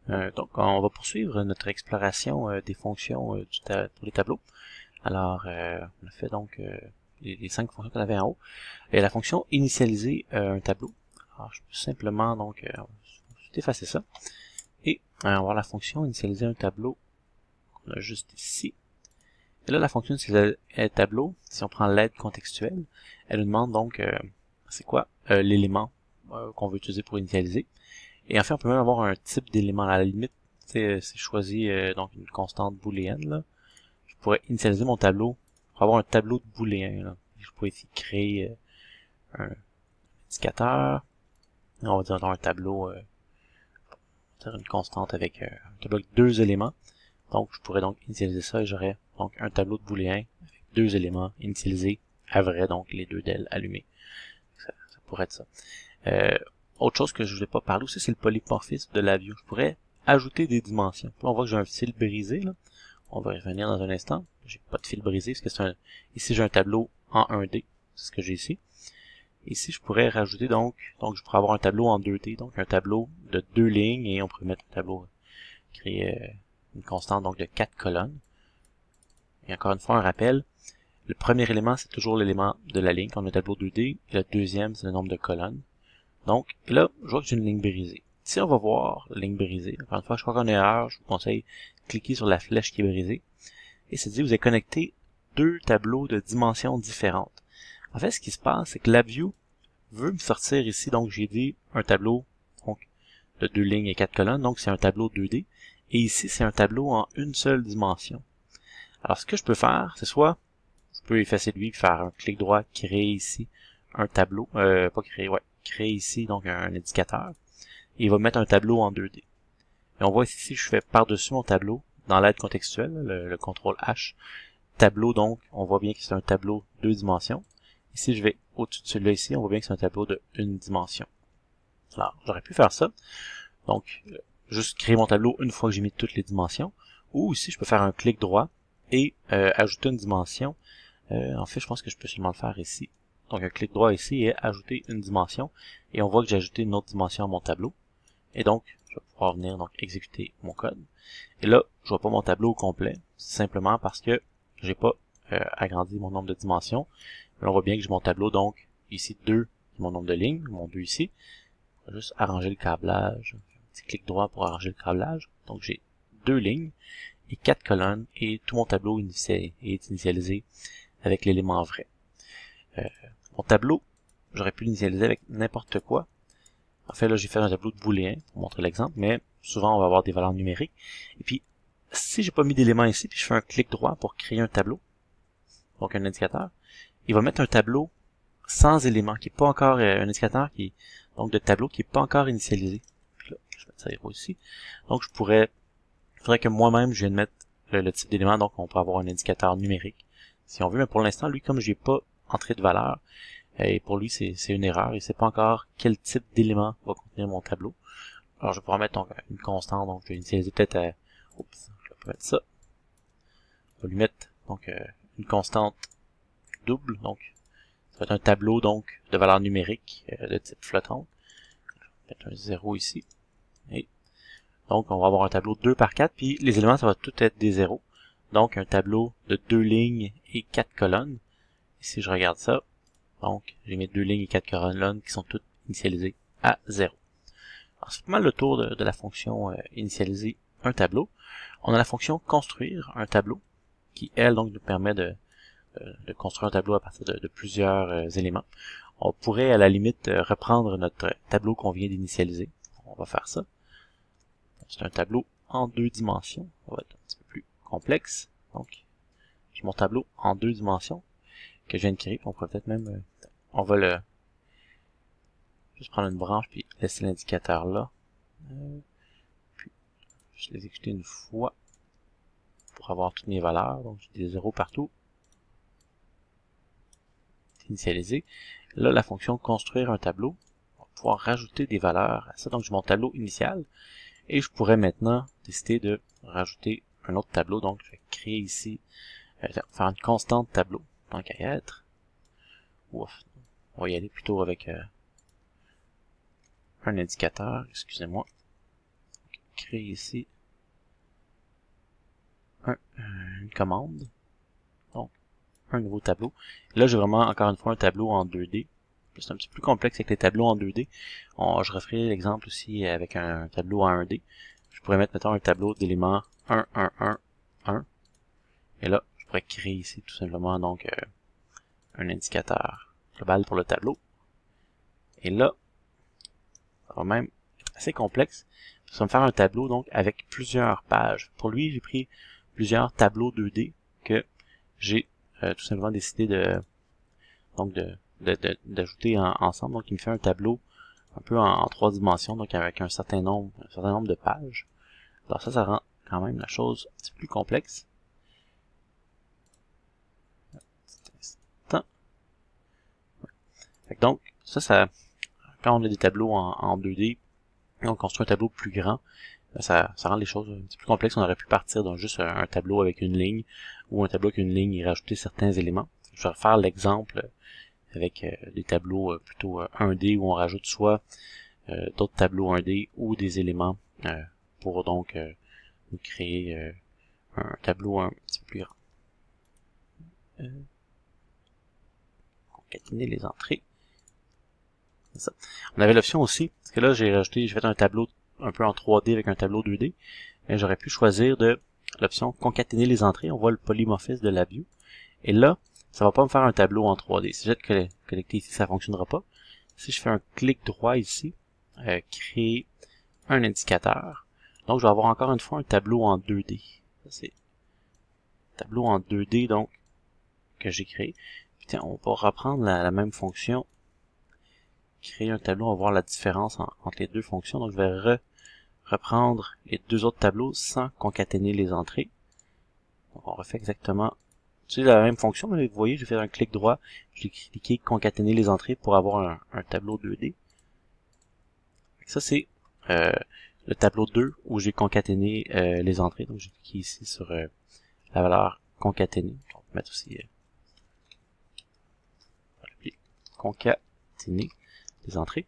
Donc, on va poursuivre notre exploration des fonctions pour les tableaux. Alors, on a fait donc les 5 fonctions qu'on avait en haut. Et la fonction initialiser un tableau. Alors, je peux simplement donc effacer ça. Et on va voir la fonction initialiser un tableau qu'on a juste ici. Et là, la fonction initialiser un tableau, si on prend l'aide contextuelle, elle nous demande donc c'est quoi l'élément qu'on veut utiliser pour initialiser. Et en fait, on peut même avoir un type d'élément. À la limite, c'est choisi donc une constante booléenne. Là. Je pourrais initialiser mon tableau pour avoir un tableau de booléen. Là. Je pourrais ici créer un indicateur. On va dire dans un tableau, une constante avec un tableau avec 2 éléments. Donc, je pourrais donc initialiser ça et j'aurais donc un tableau de booléen avec 2 éléments initialisés à vrai, donc les 2 d'elles allumées. Ça pourrait être ça. Autre chose que je ne vais pas parler aussi, c'est le polymorphisme de la view. Je pourrais ajouter des dimensions. Là, on voit que j'ai un fil brisé. Là. On va y revenir dans un instant. J'ai pas de fil brisé parce que ici j'ai un tableau en 1D. C'est ce que j'ai ici. Ici, je pourrais rajouter donc je pourrais avoir un tableau en 2D, donc un tableau de 2 lignes et on pourrait mettre un tableau, créer une constante donc de 4 colonnes. Et encore une fois, un rappel. Le premier élément, c'est toujours l'élément de la ligne, quand on a un tableau 2D. Et le deuxième, c'est le nombre de colonnes. Donc, là, je vois que j'ai une ligne brisée. Si on va voir la ligne brisée, encore une fois, je crois qu'on a une erreur, je vous conseille de cliquer sur la flèche qui est brisée. Et c'est dit, vous avez connecté 2 tableaux de dimensions différentes. En fait, ce qui se passe, c'est que LabVIEW veut me sortir ici, donc j'ai dit un tableau donc, de 2 lignes et 4 colonnes, donc c'est un tableau 2D. Et ici, c'est un tableau en une seule dimension. Alors, ce que je peux faire, c'est soit, je peux effacer lui, faire un clic droit, créer ici un tableau, pas créer, ouais, créer ici donc un indicateur. Et il va mettre un tableau en 2D. Et on voit ici, si je fais par-dessus mon tableau, dans l'aide contextuelle, le CTRL H, tableau donc, on voit bien que c'est un tableau 2 dimensions. Et si je vais au-dessus de celui-là ici, on voit bien que c'est un tableau de 1 dimension. Alors, j'aurais pu faire ça. Donc, juste créer mon tableau une fois que j'ai mis toutes les dimensions. Ou ici, je peux faire un clic droit et ajouter une dimension. En fait, je pense que je peux seulement le faire ici. Donc, un clic droit ici et ajouter une dimension. Et on voit que j'ai ajouté une autre dimension à mon tableau. Et donc, je vais pouvoir venir donc exécuter mon code. Et là, je vois pas mon tableau au complet, simplement parce que j'ai pas agrandi mon nombre de dimensions. Là, on voit bien que j'ai mon tableau, donc ici 2, mon nombre de lignes, mon 2 ici. Je vais juste arranger le câblage. Un petit clic droit pour arranger le câblage. Donc j'ai 2 lignes et 4 colonnes et tout mon tableau est initialisé avec l'élément vrai. Mon tableau, j'aurais pu l'initialiser avec n'importe quoi. En fait, là, j'ai fait un tableau de booléen pour montrer l'exemple, mais souvent, on va avoir des valeurs numériques. Et puis, si j'ai pas mis d'éléments ici, puis je fais un clic droit pour créer un tableau, donc un indicateur, il va mettre un tableau sans éléments, qui est pas encore un indicateur qui est, donc de tableau qui est pas encore initialisé. Puis là, je vais mettre ça 0 ici. Donc, il faudrait que moi-même, je vienne mettre le type d'élément, donc on peut avoir un indicateur numérique, si on veut, mais pour l'instant, lui, comme j'ai pas entré de valeur, et pour lui, c'est une erreur. Il sait pas encore quel type d'élément va contenir mon tableau. Alors, je vais pouvoir mettre donc une constante. Donc, je vais initialiser peut-être à... Oups, je vais mettre ça. Je vais lui mettre donc une constante double. Donc, ça va être un tableau donc de valeur numérique de type flottante. Je vais mettre un 0 ici. Et donc, on va avoir un tableau 2 par 4. Puis, les éléments, ça va tout être des 0. Donc, un tableau de 2 lignes et 4 colonnes. Et si je regarde ça, donc, j'ai mis 2 lignes et 4 colonnes qui sont toutes initialisées à 0. Alors, c'est pas mal le tour de la fonction initialiser un tableau. On a la fonction construire un tableau, qui, elle, donc, nous permet de construire un tableau à partir de plusieurs éléments. On pourrait, à la limite, reprendre notre tableau qu'on vient d'initialiser. On va faire ça. C'est un tableau en 2 dimensions. Ça va être un petit peu plus complexe. Donc, j'ai mon tableau en 2 dimensions que je viens de créer. On pourrait peut-être même... on va juste prendre une branche puis laisser l'indicateur là. Puis, je l'exécuter une fois pour avoir toutes mes valeurs. Donc, j'ai des 0 partout. Initialisé. Là, la fonction construire un tableau. On va pouvoir rajouter des valeurs à ça. Donc, j'ai mon tableau initial. Et je pourrais maintenant décider de rajouter un autre tableau. Donc, je vais créer ici, faire une constante tableau, tant qu'à y être. Ouf. On va y aller plutôt avec un indicateur, excusez-moi. créer ici une commande. Donc, un nouveau tableau. Là, j'ai vraiment, encore une fois, un tableau en 2D. C'est un petit peu plus complexe avec les tableaux en 2D. Je referai l'exemple aussi avec un tableau en 1D. Je pourrais mettre, mettons, un tableau d'éléments 1, 1, 1, 1. Et là, je pourrais créer ici tout simplement donc un indicateur global pour le tableau. Et là, ça va même être assez complexe. Ça va me faire un tableau donc avec plusieurs pages. Pour lui, j'ai pris plusieurs tableaux 2D que j'ai tout simplement décidé d'ajouter ensemble. Donc, il me fait un tableau un peu en 3 dimensions, donc avec un certain nombre de pages. Alors ça rend quand même la chose un petit peu plus complexe. Donc, quand on a des tableaux en 2D, et on construit un tableau plus grand, ça rend les choses un petit peu plus complexes. On aurait pu partir d'un juste un tableau avec une ligne, ou un tableau avec une ligne et rajouter certains éléments. Je vais refaire l'exemple avec des tableaux plutôt 1D où on rajoute soit d'autres tableaux 1D ou des éléments pour donc nous créer un tableau un petit peu plus grand. Concaténer les entrées. C'est ça. On avait l'option aussi, parce que là j'ai fait un tableau un peu en 3D avec un tableau 2D, et j'aurais pu choisir de l'option concaténer les entrées. On voit le polymorphisme de la view. Et là, ça va pas me faire un tableau en 3D. Si j'ai connecté ici, ça fonctionnera pas. Si je fais un clic droit ici, créer un indicateur. Donc, je vais avoir encore une fois un tableau en 2D. Ça, c'est tableau en 2D, donc, que j'ai créé. Puis, tiens, on va reprendre la même fonction. Créer un tableau, on va voir la différence entre les deux fonctions. Donc, je vais reprendre les deux autres tableaux sans concaténer les entrées. Donc, on refait exactement c'est la même fonction, mais vous voyez, j'ai fait un clic droit, j'ai cliqué concaténer les entrées pour avoir un tableau 2D. Ça, c'est le tableau 2 où j'ai concaténé les entrées. Donc, j'ai cliqué ici sur la valeur concaténée. On va mettre aussi concaténer les entrées.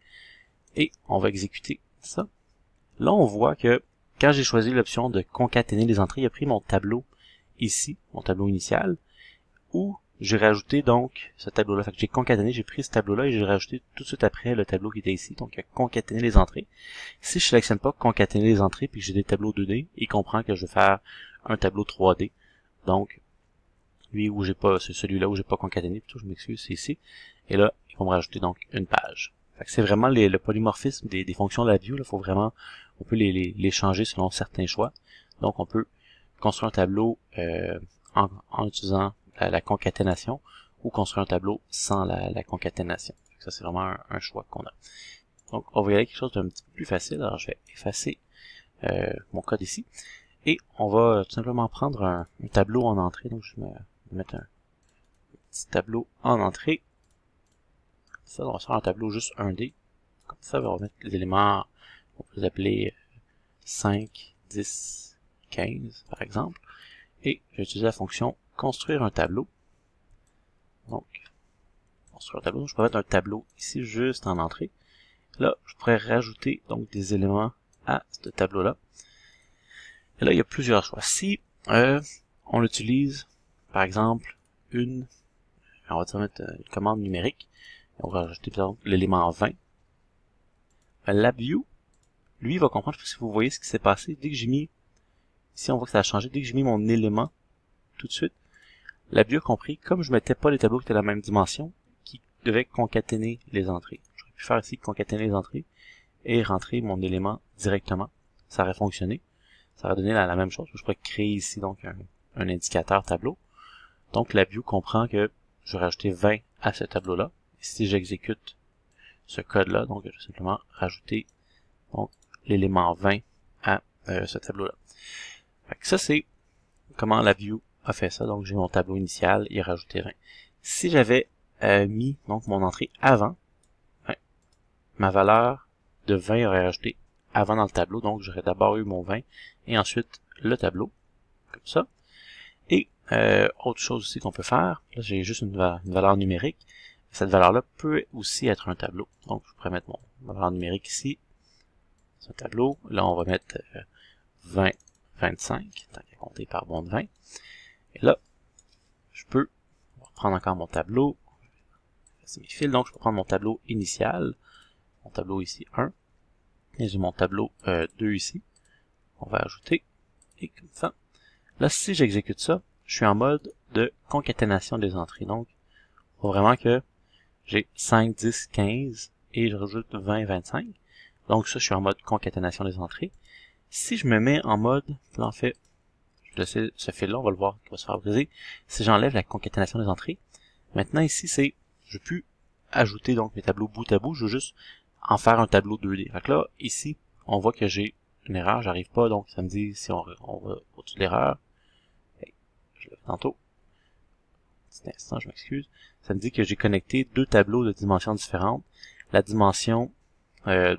Et on va exécuter ça. Là, on voit que quand j'ai choisi l'option de concaténer les entrées, il a pris mon tableau ici, mon tableau initial, où j'ai rajouté donc ce tableau-là. Fait que j'ai concaténé, j'ai pris ce tableau-là et j'ai rajouté tout de suite après le tableau qui était ici. Donc, il a concaténé les entrées. Si je sélectionne pas concaténer les entrées puis que j'ai des tableaux 2D, il comprend que je vais faire un tableau 3D. Donc, lui où j'ai pas, c'est celui-là où j'ai pas concaténé, plutôt je m'excuse, c'est ici. Et là, il va me rajouter donc une page. Fait que c'est vraiment le polymorphisme des fonctions de la view. Là, faut vraiment, on peut les changer selon certains choix. Donc, on peut construire un tableau en utilisant la concaténation ou construire un tableau sans la concaténation. Ça, c'est vraiment un choix qu'on a. Donc, on va y aller quelque chose d'un petit peu plus facile. Alors, je vais effacer mon code ici. Et on va tout simplement prendre un tableau en entrée. Donc, je vais mettre un petit tableau en entrée. Ça, on va faire un tableau juste 1D. Comme ça, on va mettre les éléments, on peut les appeler 5, 10, 15, par exemple. Et je vais utiliser la fonction construire un tableau. Donc, construire un tableau. Je peux mettre un tableau ici juste en entrée. Là, je pourrais rajouter donc des éléments à ce tableau-là. Et là, il y a plusieurs choix. Si on utilise, par exemple, on va mettre une commande numérique, et on va rajouter par exemple l'élément 20. LabView, lui, va comprendre, si vous voyez ce qui s'est passé, dès que j'ai mis, ici on voit que ça a changé, dès que j'ai mis mon élément, tout de suite, LabView a compris, comme je mettais pas les tableaux qui étaient de la même dimension, qui devait concaténer les entrées. J'aurais pu faire ici concaténer les entrées et rentrer mon élément directement. Ça aurait fonctionné. Ça aurait donné la même chose. Je pourrais créer ici donc un indicateur tableau. Donc LabView comprend que je vais rajouter 20 à ce tableau-là. Et si j'exécute ce code-là, donc je vais simplement rajouter donc l'élément 20 à ce tableau-là. Ça, c'est comment LabView a fait ça. Donc j'ai mon tableau initial, il a rajouté 20. Si j'avais mis donc mon entrée avant, ma valeur de 20 aurait rajouté avant dans le tableau, donc j'aurais d'abord eu mon 20 et ensuite le tableau, comme ça. Et autre chose aussi qu'on peut faire, là j'ai juste une valeur numérique, cette valeur-là peut aussi être un tableau. Donc je pourrais mettre ma valeur numérique ici, c'est un tableau, là on va mettre 20, 25, tant qu'à compter par bon de 20. Et là, je peux reprendre encore mon tableau. C'est mes fils, donc je peux prendre mon tableau initial. Mon tableau ici 1. Et j'ai mon tableau 2 ici. On va ajouter. Et comme ça. Là, si j'exécute ça, je suis en mode de concaténation des entrées. Donc, il faut vraiment que j'ai 5, 10, 15 et je rajoute 20, 25. Donc ça, je suis en mode concaténation des entrées. Si je me mets en mode, là en fait, je laisse ce fil-là, on va le voir qui va se faire briser. Si j'enlève la concaténation des entrées, maintenant ici, c'est, je peux plus ajouter donc mes tableaux bout à bout, je veux juste en faire un tableau 2D. Fait que là, ici, on voit que j'ai une erreur, j'arrive pas, donc ça me dit si on va au-dessus de l'erreur. Je l'ai fait tantôt. Petit instant, je m'excuse. Ça me dit que j'ai connecté deux tableaux de dimensions différentes. La dimension, la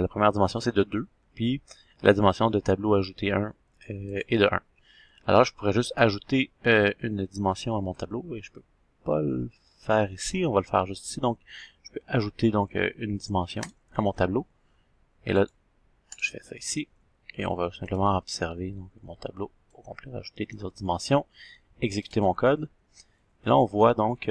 première dimension c'est de 2, puis la dimension de tableau ajouté 1 est de 1. Alors je pourrais juste ajouter une dimension à mon tableau, et je peux pas le faire ici, on va le faire juste ici. Donc je peux ajouter donc une dimension à mon tableau, et là je fais ça ici, et on va simplement observer donc, mon tableau au complet, ajouter les autres dimensions, exécuter mon code. Et là on voit donc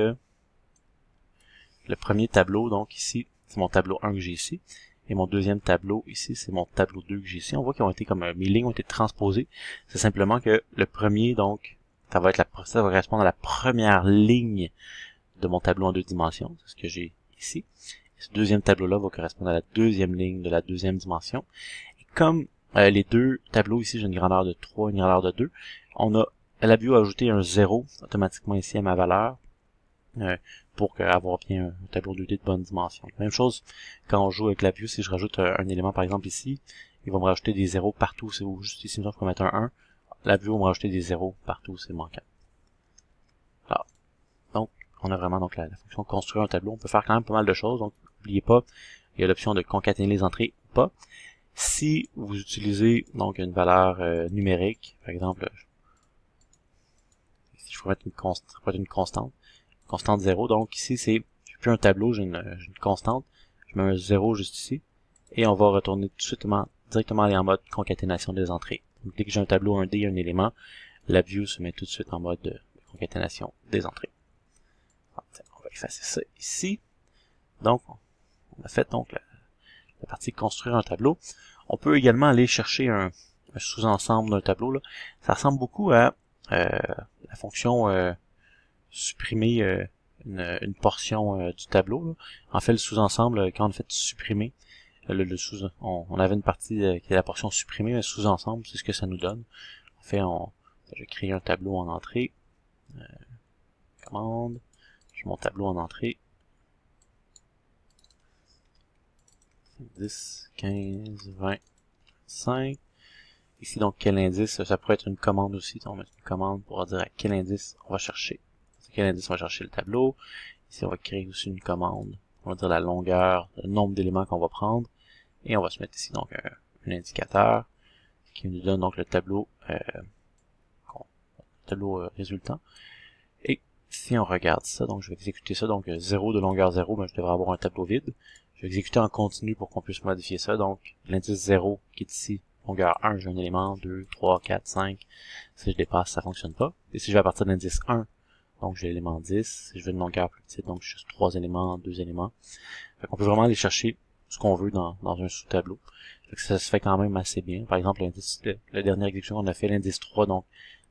le premier tableau, donc ici, c'est mon tableau 1 que j'ai ici. Et mon deuxième tableau ici, c'est mon tableau 2 que j'ai ici. On voit qu'ils ont été comme mes lignes ont été transposées. C'est simplement que le premier, donc, ça va correspondre à la première ligne de mon tableau en 2 dimensions. C'est ce que j'ai ici. Et ce deuxième tableau-là va correspondre à la deuxième ligne de la deuxième dimension. Et comme les deux tableaux ici, j'ai une grandeur de 3, une grandeur de 2, LabVIEW a ajouté un 0 automatiquement ici à ma valeur. Pour avoir bien un tableau 2D de bonne dimension. Même chose quand on joue avec LabVIEW, si je rajoute un élément par exemple ici, il va me rajouter des zéros partout, c'est juste ici, je peux mettre un 1, LabVIEW va me rajouter des zéros partout, c'est manquant. Alors, donc, on a vraiment donc la fonction construire un tableau, on peut faire quand même pas mal de choses, donc n'oubliez pas, il y a l'option de concaténer les entrées ou pas. Si vous utilisez donc une valeur numérique, par exemple, si je peux mettre une constante, constante 0, donc ici c'est, j'ai plus un tableau, j'ai une constante, je mets un 0 juste ici, et on va retourner tout de suite directement aller en mode concaténation des entrées. Donc dès que j'ai un tableau 1D, un élément, LabVIEW se met tout de suite en mode de concaténation des entrées. On va effacer ça ici. Donc, on a fait donc la partie construire un tableau. On peut également aller chercher un sous-ensemble d'un tableau, là. Ça ressemble beaucoup à la fonction supprimer une portion du tableau. Là. En fait, le sous-ensemble, quand on fait supprimer, on avait une partie qui est la portion supprimée, mais le sous-ensemble, c'est ce que ça nous donne. En fait, je vais créer un tableau en entrée. Commande. J'ai mon tableau en entrée. 10, 15, 20, 25. Ici, donc, quel indice, ça pourrait être une commande aussi. On va mettre une commande pour dire à quel indice on va chercher. Quel indice on va chercher le tableau. Ici, on va créer aussi une commande. On va dire la longueur, le nombre d'éléments qu'on va prendre. Et on va se mettre ici, donc, un indicateur qui nous donne donc le tableau, résultant. Et si on regarde ça, donc je vais exécuter ça, donc 0 de longueur 0, ben, je devrais avoir un tableau vide. Je vais exécuter en continu pour qu'on puisse modifier ça. Donc, l'indice 0 qui est ici, longueur 1, j'ai un élément, 2, 3, 4, 5. Si je dépasse, ça fonctionne pas. Et si je vais à partir de l'indice 1, donc j'ai l'élément 10. Si je veux une longueur plus petite, donc juste 3 éléments, 2 éléments. Fait qu'on peut vraiment aller chercher ce qu'on veut dans un sous-tableau. Ça se fait quand même assez bien. Par exemple, la dernière exécution qu'on a fait, l'indice 3, donc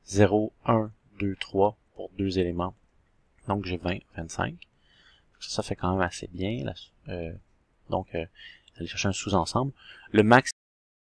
0, 1, 2, 3 pour 2 éléments. Donc j'ai 20, 25. Ça fait quand même assez bien. Donc, aller chercher un sous-ensemble. Le max